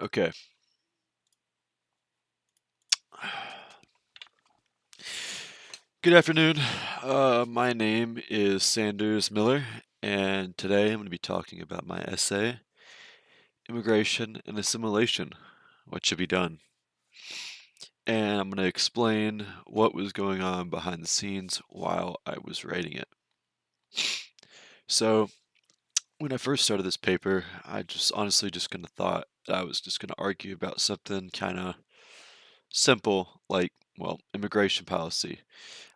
Okay. Good afternoon. My name is Sanders Miller, and today I'm going to be talking about my essay, Immigration and Assimilation, What Should Be Done. And I'm going to explain what was going on behind the scenes while I was writing it. So, when I first started this paper, I just honestly just kind of thought that I was just going to argue about something kind of simple, like, well, immigration policy.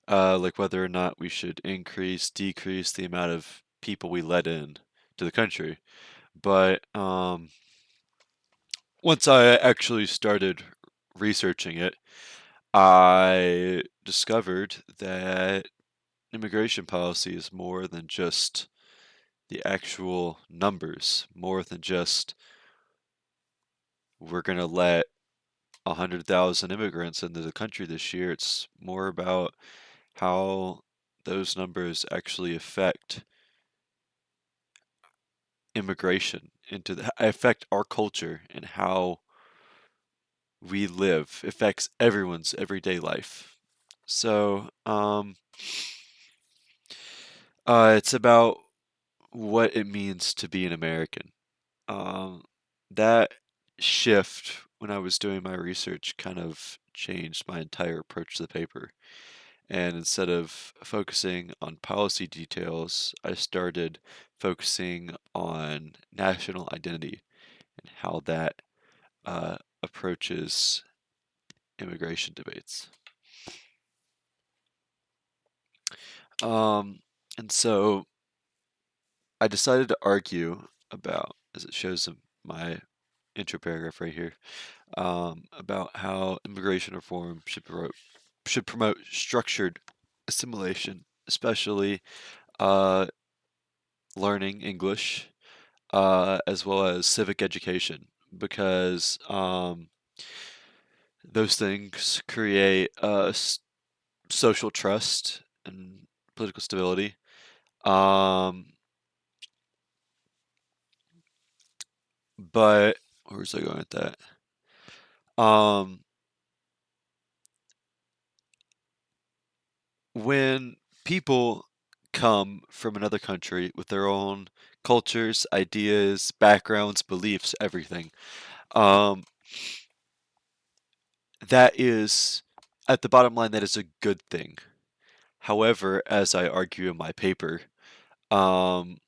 Like whether or not we should increase, decrease the amount of people we let in to the country. But once I actually started researching it, I discovered that immigration policy is more than just the actual numbers, more than just we're going to let 100,000 immigrants into the country this year. It's more about how those numbers actually affect immigration into the affect our culture and how we live affects everyone's everyday life. So, it's about what it means to be an American. Um, that shift when I was doing my research kind of changed my entire approach to the paper. And instead of focusing on policy details, I started focusing on national identity and how that approaches immigration debates. Um, and so I decided to argue about, as it shows in my intro paragraph right here, about how immigration reform should promote structured assimilation, especially uh, learning English, as well as civic education, because those things create social trust and political stability. Um, but where was I going with that? Um, when people come from another country with their own cultures, ideas, backgrounds, beliefs, everything, um, that is, at the bottom line, that is a good thing. However, as I argue in my paper, um,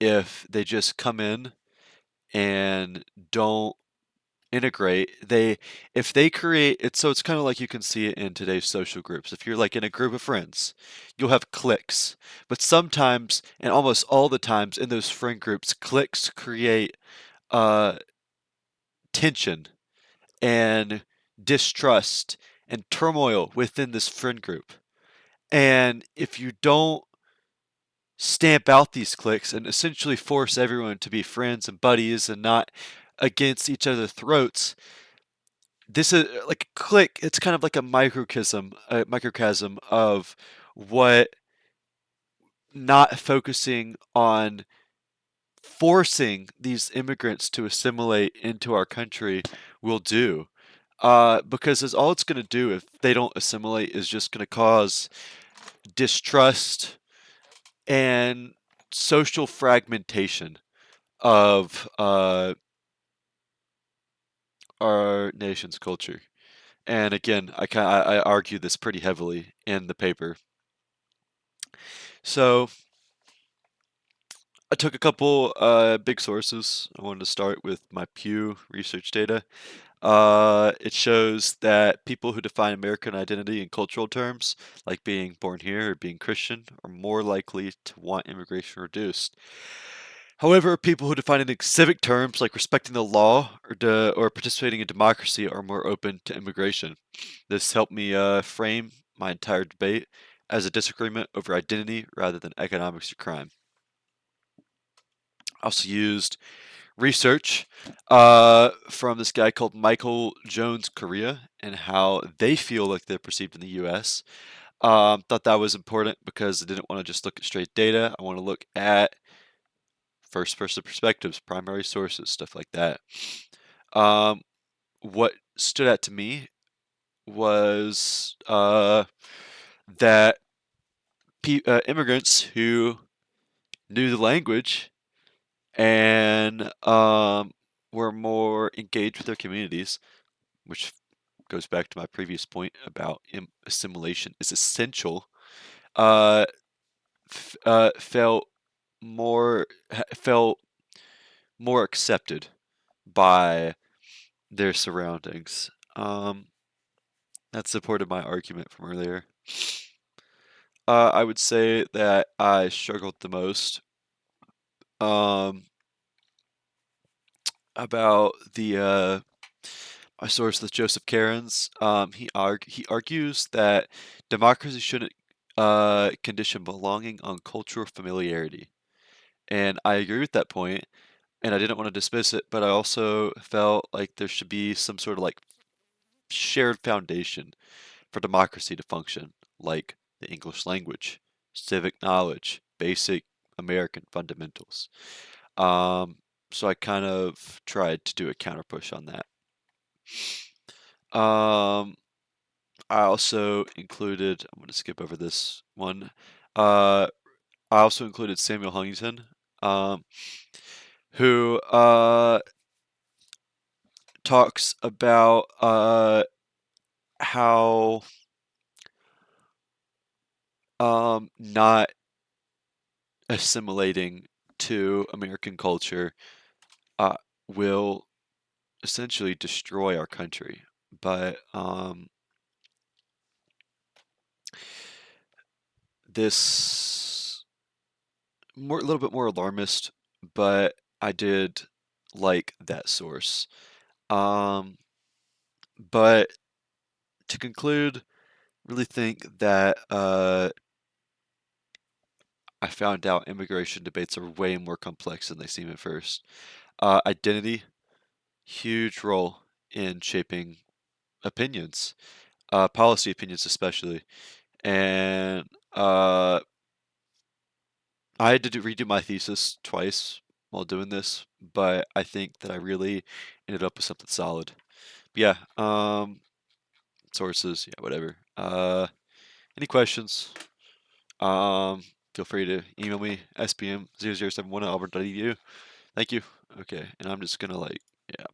if they just come in and don't integrate, they if they create it, so it's kind of like you can see it in today's social groups. If you're like in a group of friends, you'll have cliques, but sometimes and almost all the times in those friend groups, cliques create uh tension and distrust and turmoil within this friend group. And if you don't stamp out these cliques and essentially force everyone to be friends and buddies and not against each other's throats, this is like a click. It's kind of like a microcosm of what not focusing on forcing these immigrants to assimilate into our country will do. Because all it's going to do if they don't assimilate is just going to cause distrust and social fragmentation of our nation's culture. And again, I argue this pretty heavily in the paper. So I took a couple big sources. I wanted to start with my Pew research data. It shows that people who define American identity in cultural terms, like being born here or being Christian, are more likely to want immigration reduced. However, people who define it in civic terms, like respecting the law or participating in democracy, are more open to immigration. This helped me frame my entire debate as a disagreement over identity rather than economics or crime. I also used research from this guy called Michael Jones Korea and how they feel like they're perceived in the US. Thought that was important because I didn't want to just look at straight data. I want to look at first person perspectives, primary sources, stuff like that. What stood out to me was that immigrants who knew the language and were more engaged with their communities, which goes back to my previous point about assimilation is essential, uh, felt felt more accepted by their surroundings. That supported my argument from earlier. I would say that I struggled the most um, about the my source with Joseph Cairns. He argues that democracy shouldn't condition belonging on cultural familiarity, and I agree with that point. And I didn't want to dismiss it, but I also felt like there should be some sort of like shared foundation for democracy to function, like the English language, civic knowledge, basic American fundamentals. Um, so I kind of tried to do a counter push on that. Um, I also included, I'm going to skip over this one. I also included Samuel Huntington, um, who talks about how not assimilating to American culture uh, will essentially destroy our country. But this a little bit more alarmist, but I did like that source. Um, but to conclude, really think that I found out immigration debates are way more complex than they seem at first. Identity, huge role in shaping opinions, policy opinions especially. And I had to redo my thesis twice while doing this, but I think that I really ended up with something solid. But yeah, sources, yeah, whatever. Any questions? Um, Feel free to email me, spm0071@auburn.edu. Thank you. Okay, and I'm just gonna like, yeah.